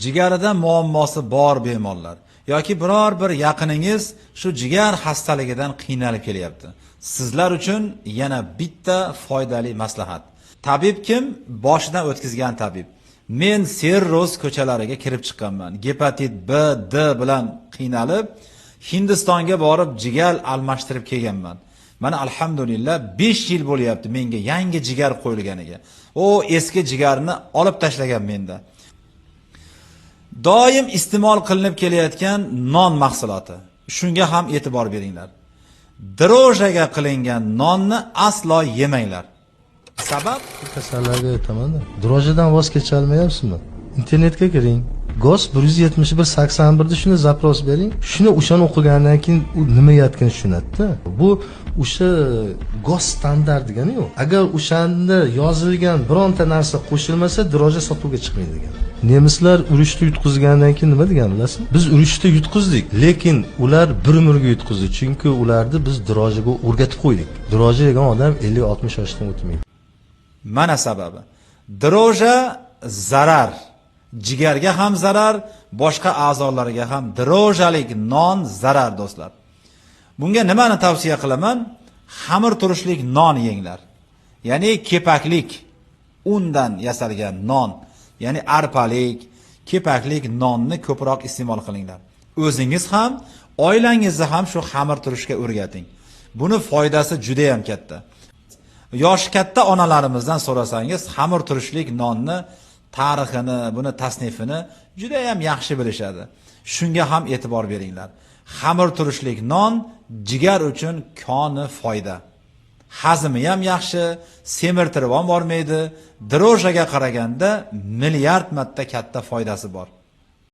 jigarida muammosi bor bemorlar yoki biror bir yaqiningiz shu jigar xastaligidan qiynalib kelyapti. Sizlar uchun yana bitta foydali maslahat. Tabib kim? Boshidan o'tkazgan tabib. Men Serroz ko'chalariga kirib chiqqanman. Gepatit B, D bilan qiynalib, Hindistonga borib jigar almashtirib kelganman. Mana alhamdulillah 5 yil bo'lyapti menga yangi jigar qo'yilganiga. O eski jigarni olib tashlagan menda. Doim iste'mol qilinib kelayotgan non mahsuloti. Shunga ham e'tibor beringlar. Drojaga qilingan nonni aslo yemanglar. Sabab kasallarga aytaman-da. Drojadan voz kecha olmayapsizmi? Internetga kiring. GOS 17181 da shuni zapros bering. Shuni o'shani o'qigandan keyin u nima yotganini tushunadi-da. Bu o'sha GOS standart degani-ku. Agar o'shanda yozilgan bironta narsa qo'shilmasa, droja sotuvga chiqmaydi degan. Nemislar urushda yutqizgandan keyin nima degan bilasizmi? Biz urushda yutqizdik, lekin ular bir umrga yutqizdi, chunki ularni biz drojaga o'rgatib qo'ydik. Droja degan odam 50-60 yoshdan o'tmaydi. Mana sababi. Droja zarar. Jigarga ham zarar, boshqa a'zolarga ham drojalik non zarar do'stlar. Bunga nimani tavsiya qilaman? Xamir turishlik non yenglar. Ya'ni kepaklik undan yasalgan non, ya'ni arpalik, kepaklik nonni ko'proq iste'mol qilinglar. O'zingiz ham, oilangizni ham shu xamir turishga o'rgating. Buni foydasi juda ham katta. Yoshi katta onalarimizdan so'rasangiz, xamir turishlik nonni tarixini, buni tasnifini juda ham yaxshi bilishadi. Shunga ham e'tibor beringlar. Xamir turishlik non jigar uchun koni foyda. Hazmi ham yaxshi, semirtirib ham bormaydi. Drojaga qaraganda milliard marta katta foydasi bor.